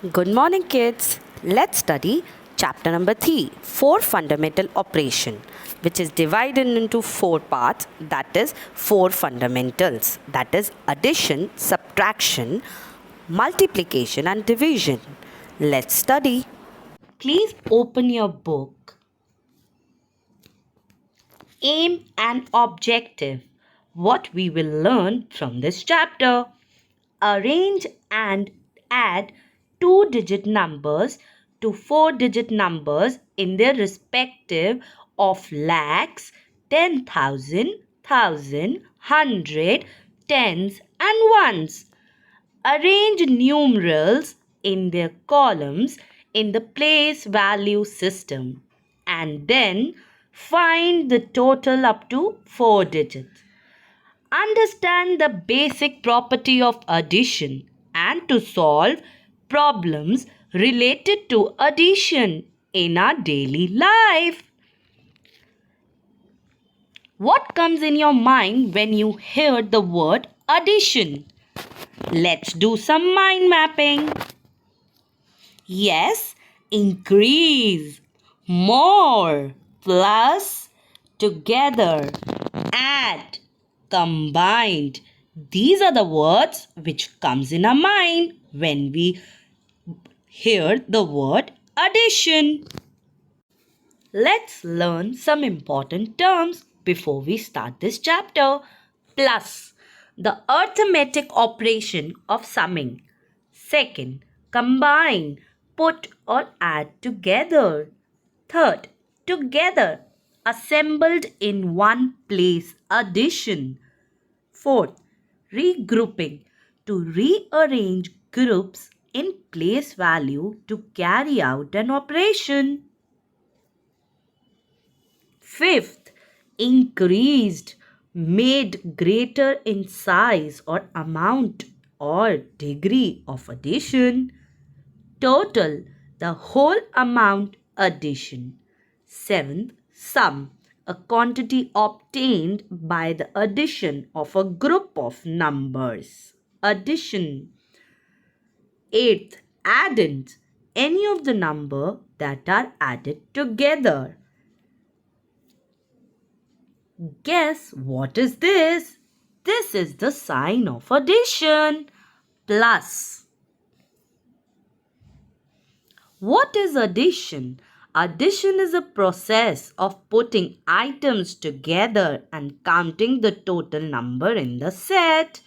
Good morning, kids. Let's study chapter number 3, 4 fundamental operation, which is divided into 4 parts, that is 4 fundamentals, that is addition, subtraction, multiplication and division. Let's study. Please open your book. Aim and objective. What we will learn from this chapter. Arrange and add 2-digit numbers to 4-digit numbers in their respective of lakhs, 10,000, thousand, hundred, tens and ones. Arrange numerals in their columns in the place value system and then find the total up to 4 digits. Understand the basic property of addition and to solve problems related to addition in our daily life. What comes in your mind when you hear the word addition? Let's do some mind mapping. Yes, increase, more, plus, together, add, combined. These are the words which comes in our mind when we hear the word addition. Let's learn some important terms before we start this chapter. Plus, the arithmetic operation of summing. Second, combine, put or add together. Third, together, assembled in one place, addition. Fourth, regrouping, to rearrange groups in place value to carry out an operation. Fifth, increased, made greater in size or amount or degree of addition. Total, the whole amount addition. Seventh, sum, a quantity obtained by the addition of a group of numbers. Addition. Eighth, addend, any of the number that are added together. Guess what is this? This is the sign of addition. Plus. What is addition? Addition is a process of putting items together and counting the total number in the set.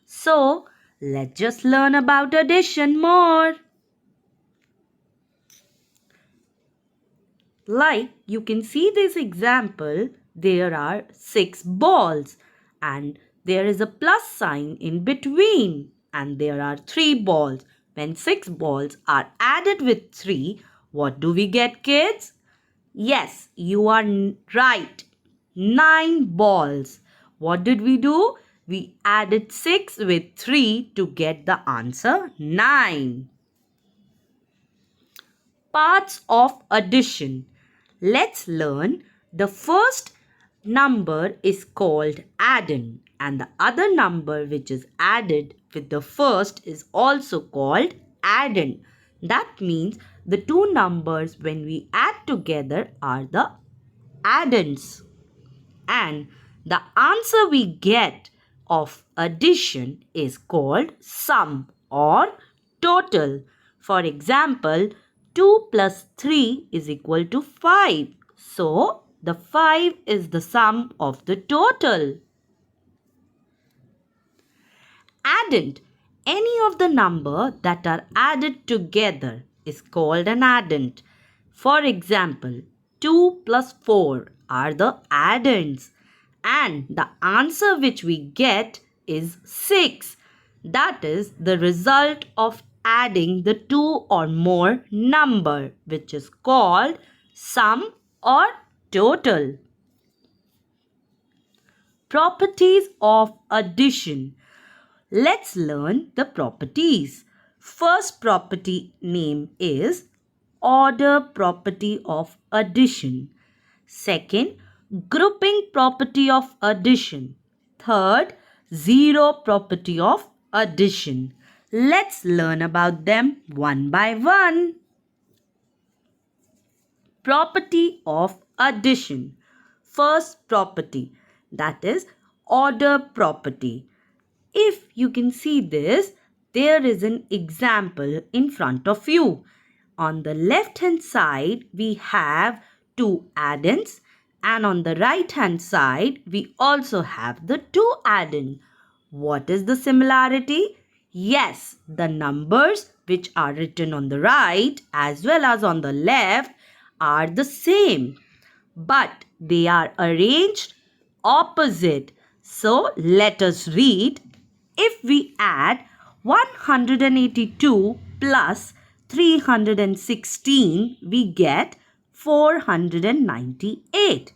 So, let's just learn about addition more. Like you can see this example, there are 6 balls and there is a plus sign in between and there are 3 balls. When 6 balls are added with 3, what do we get, kids? Yes, you are right. 9 balls. What did we do? We added 6 with 3 to get the answer 9. Parts of addition. Let's learn. The first number is called addend and the other number which is added with the first is also called addend. That means the two numbers when we add together are the addends. And the answer we get of addition is called sum or total. For example, 2 plus 3 is equal to 5. So, the 5 is the sum of the total. Addend. Any of the number that are added together is called an addend. For example, 2 plus 4 are the addends and the answer which we get is 6. That is the result of adding the two or more number which is called sum or total. Properties of addition. Let's learn the properties. First property name is order property of addition. Second, grouping property of addition. Third, zero property of addition. Let's learn about them one by one. Property of addition. First property, that is order property. If you can see this, there is an example in front of you. On the left hand side, we have two addends, and on the right hand side, we also have the two addend. What is the similarity? Yes, the numbers which are written on the right as well as on the left are the same, but they are arranged opposite. So let us read. If we add 182 plus 316, we get 498.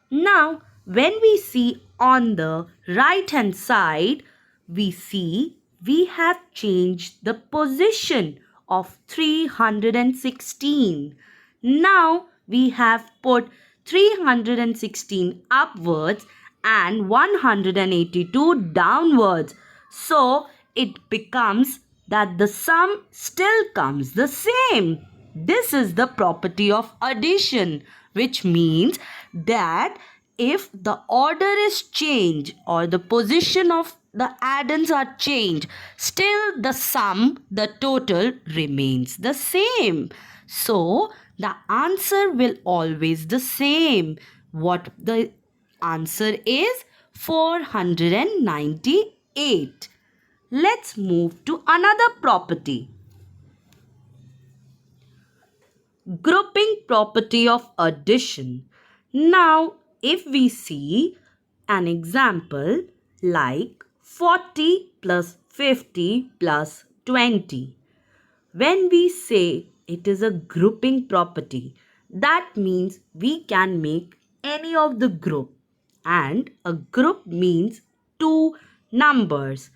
Now, when we see on the right hand side, we see we have changed the position of 316. Now, we have put 316 upwards and 182 downwards. So, it becomes that the sum still comes the same. This is the property of addition, which means that if the order is changed or the position of the addends are changed, still the sum, the total remains the same. So, the answer will always the same. What the answer is? 498. Let's move to another property. Grouping property of addition. Now, if we see an example like 40 plus 50 plus 20. When we say it is a grouping property, that means we can make any of the group, and a group means two numbers.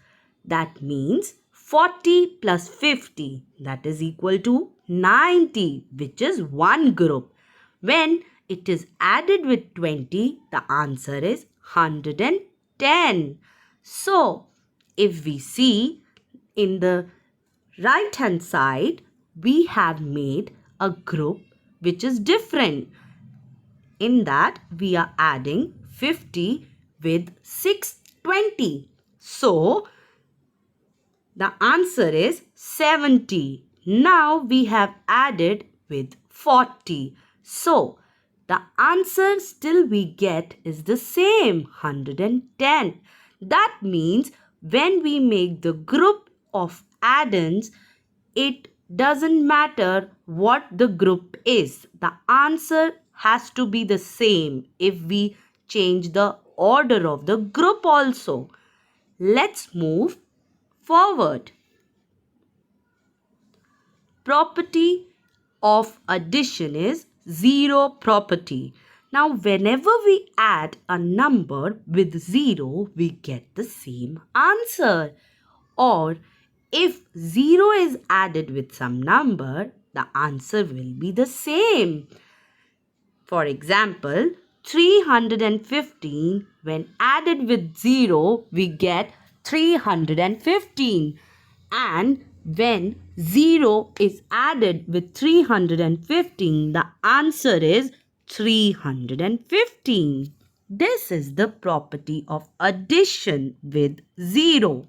That means 40 plus 50, that is equal to 90, which is one group. When it is added with 20, the answer is 110. So, if we see in the right hand side, we have made a group which is different. In that, we are adding 50 with 620. So, the answer is 70. Now we have added with 40. So, the answer still we get is the same, 110. That means when we make the group of addends, it doesn't matter what the group is. The answer has to be the same if we change the order of the group also. Let's move forward. Property of addition is zero property. Now, whenever we add a number with 0, we get the same answer. Or if 0 is added with some number, the answer will be the same. For example, 315, when added with 0, we get 315. And when 0 is added with 315, the answer is 315. This is the property of addition with 0.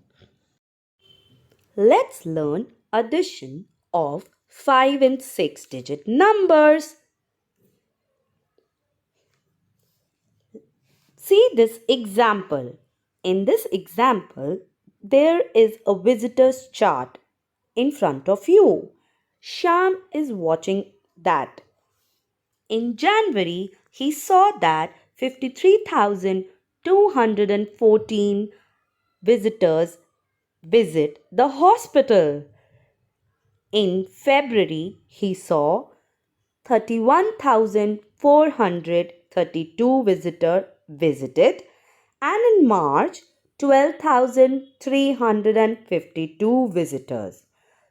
Let's learn addition of 5 and 6 digit numbers. See this example. In this example, there is a visitor's chart in front of you. Sham is watching that. In January, he saw that 53,214 visitors visit the hospital. In February, he saw 31,432 visitors visited, and in March 12,352 visitors.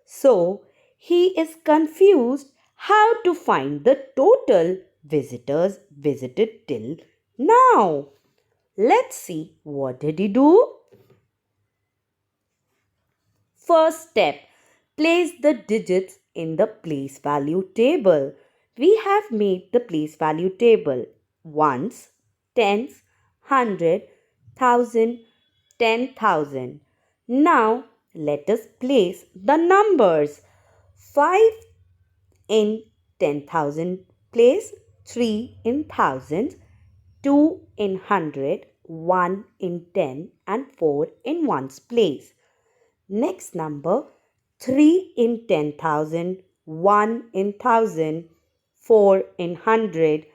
So he is confused how to find the total visitors visited till now. Let's see what did he do. First step, place the digits in the place value table. We have made the place value table: ones, tens, 100, 1000, 10,000. Now let us place the numbers. 5 in 10,000 place, 3 in thousands, 2 in 100, 1 in 10 and 4 in ones place. Next number, 3 in 10,000, 1 in 1,000, 4 in 100,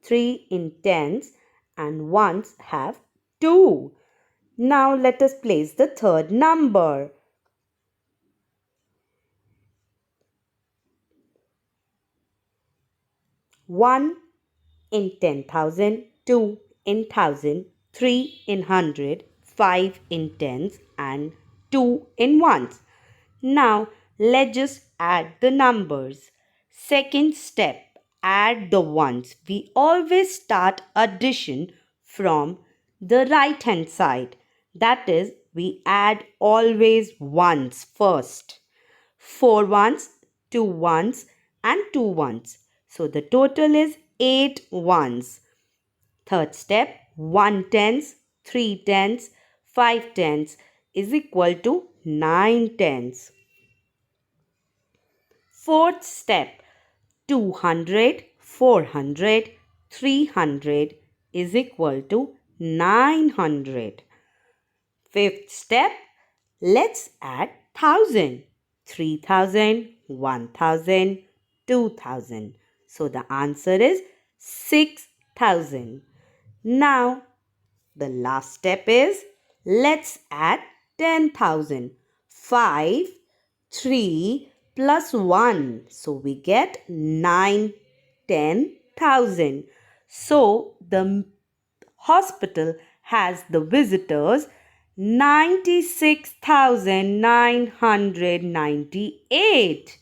3 in tens and ones have 2. Now let us place the third number. 1 in 10,000, 2 in 1,000, 3 in 100, 5 in tens and 2 in ones. Now let's just add the numbers. Second step, add the ones. We always start addition from the right hand side. That is, we add always ones first. 4 ones, 2 ones and 2 ones. So the total is 8 ones. Third step, 1 tens, 3 tens, 5 tens is equal to 9 tens. Fourth step, 200, 400, 300 is equal to 900. Fifth step, let's add 1000. 3000, 1000, 2000. So the answer is 6000. Now the last step is, let's add 10,000. 5, 3 plus 1. So we get 9, 10,000. So the hospital has the visitors 96,998.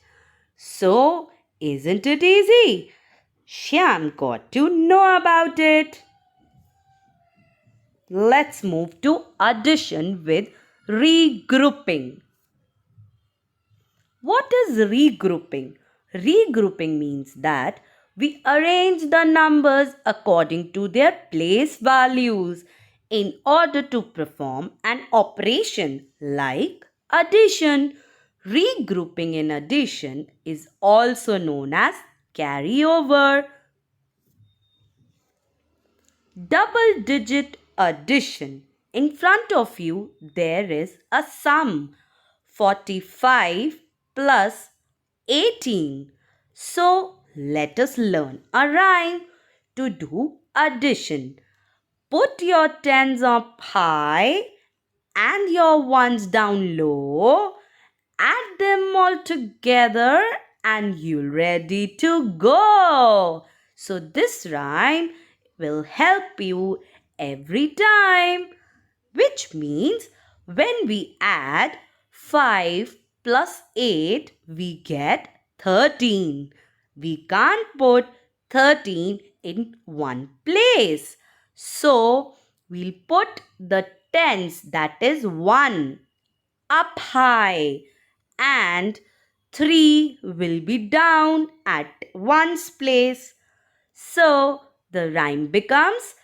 So, isn't it easy? Shyam got to know about it. Let's move to addition with regrouping. What is regrouping? Regrouping means that we arrange the numbers according to their place values in order to perform an operation like addition. Regrouping in addition is also known as carryover. Double digit addition. In front of you there is a sum, 45 plus 18. So let us learn a rhyme to do addition. Put your tens up high and your ones down low. Add them all together and you're ready to go. So this rhyme will help you every time, which means when we add 5 plus 8, we get 13. We can't put 13 in one place. So we'll put the tens, that is 1, up high and 3 will be down at one's place. So the rhyme becomes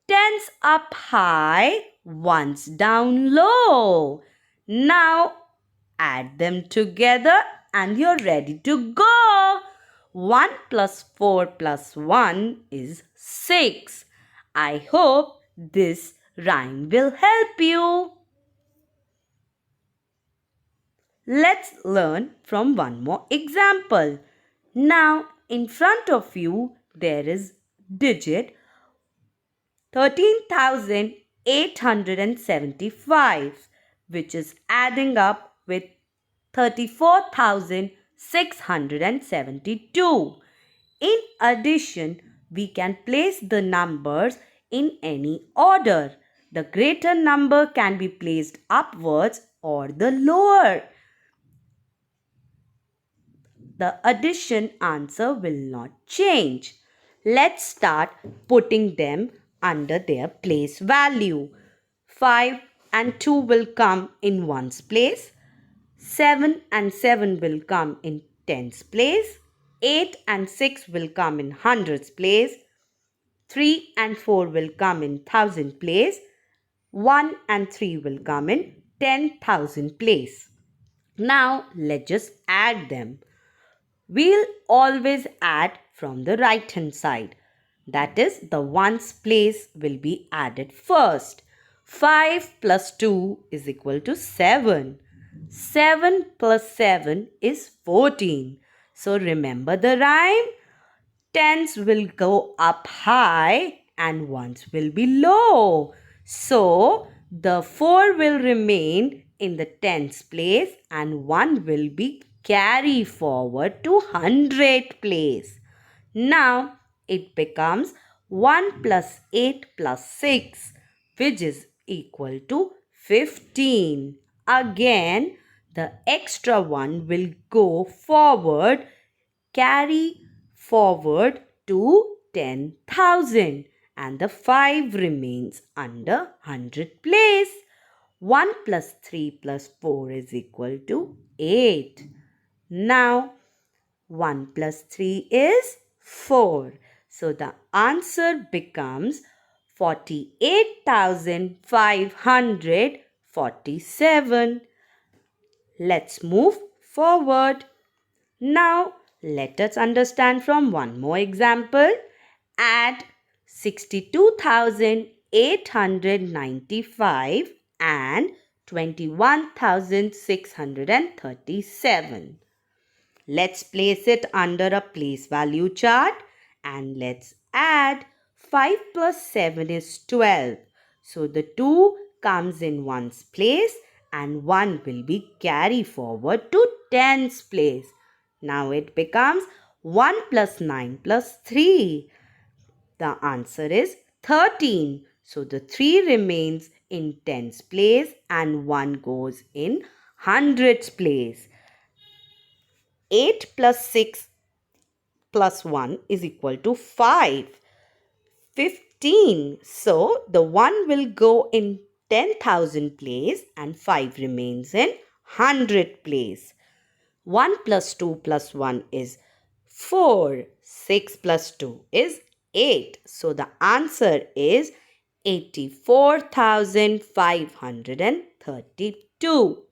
tens up high, ones down low. Now add them together and you're ready to go. 1 plus 4 plus 1 is 6. I hope this rhyme will help you. Let's learn from one more example. Now, in front of you, there is digit 13,875, which is adding up with 34,672. In addition, we can place the numbers in any order. The greater number can be placed upwards or the lower. The addition answer will not change. Let's start putting them under their place value. 5 and 2 will come in one's place. 7 and 7 will come in tens place. 8 and 6 will come in hundreds place. 3 and 4 will come in thousand place. 1 and 3 will come in 10,000 place. Now let's just add them. We'll always add from the right hand side. That is, the ones place will be added first. 5 plus 2 is equal to 7. 7 plus 7 is 14. So remember the rhyme? Tens will go up high and ones will be low. So the 4 will remain in the tens place and 1 will be carry forward to 100 place. Now it becomes 1 plus 8 plus 6, which is equal to 15. Again, the extra one will go forward, carry forward to 10,000, and the 5 remains under 100 place. 1 plus 3 plus 4 is equal to 8. Now 1 plus 3 is 4. So the answer becomes 48,547. Let's move forward. Now let us understand from one more example. Add 62,895 and 21,637. Let's place it under a place value chart and let's add. 5 plus 7 is 12. So the 2 comes in one's place and 1 will be carried forward to tens place. Now it becomes 1 plus 9 plus 3. The answer is 13. So the 3 remains in tens place and 1 goes in hundreds place. 8 plus 6 plus 1 is equal to 5. 15. So the 1 will go in 10,000 place and 5 remains in 100 place. 1 plus 2 plus 1 is 4. 6 plus 2 is 8. So the answer is 84,532.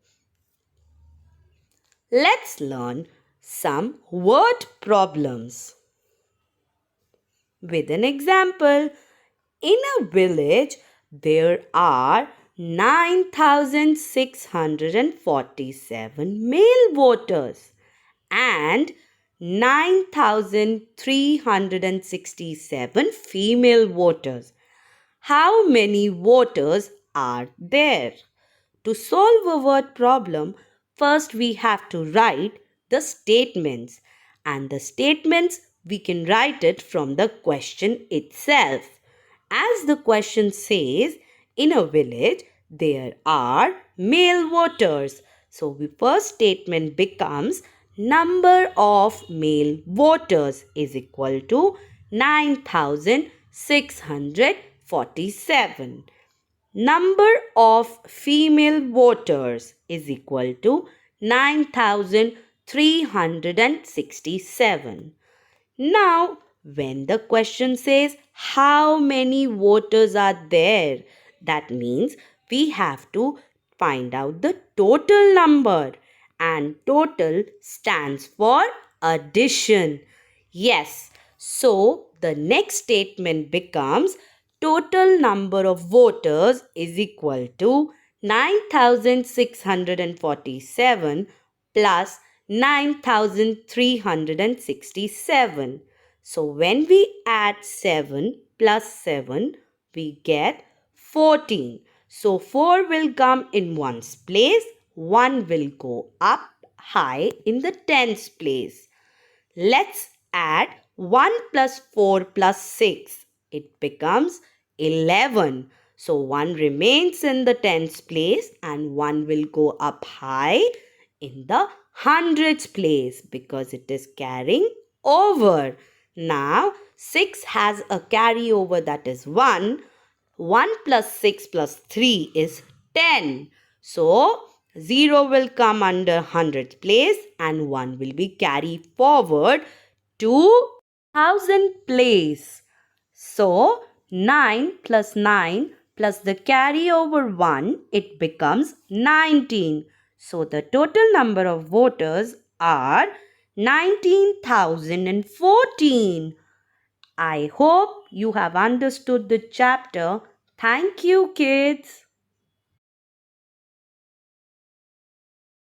Let's learn some word problems. With an example, in a village there are 9,647 male voters and 9,367 female voters. How many voters are there? To solve a word problem, first we have to write the statements, and the statements we can write it from the question itself. As the question says, in a village there are male voters. So the first statement becomes number of male voters is equal to 9,647. Number of female voters is equal to 9,367. Now, when the question says how many voters are there, that means we have to find out the total number, and total stands for addition. Yes, so the next statement becomes total number of voters is equal to 9,647 plus 9,367. So when we add 7 plus 7, we get 14. So 4 will come in one's place, 1 will go up high in the tens place. Let's add 1 plus 4 plus 6. It becomes 11. So 1 remains in the tens place and 1 will go up high in the hundreds place because it is carrying over. Now 6 has a carryover, that is 1. 1 plus 6 plus 3 is 10. So 0 will come under 100th place and 1 will be carried forward to 1000th place. So 9 plus 9 plus the carryover 1, it becomes 19. So the total number of voters are 19,014. I hope you have understood the chapter. Thank you, kids.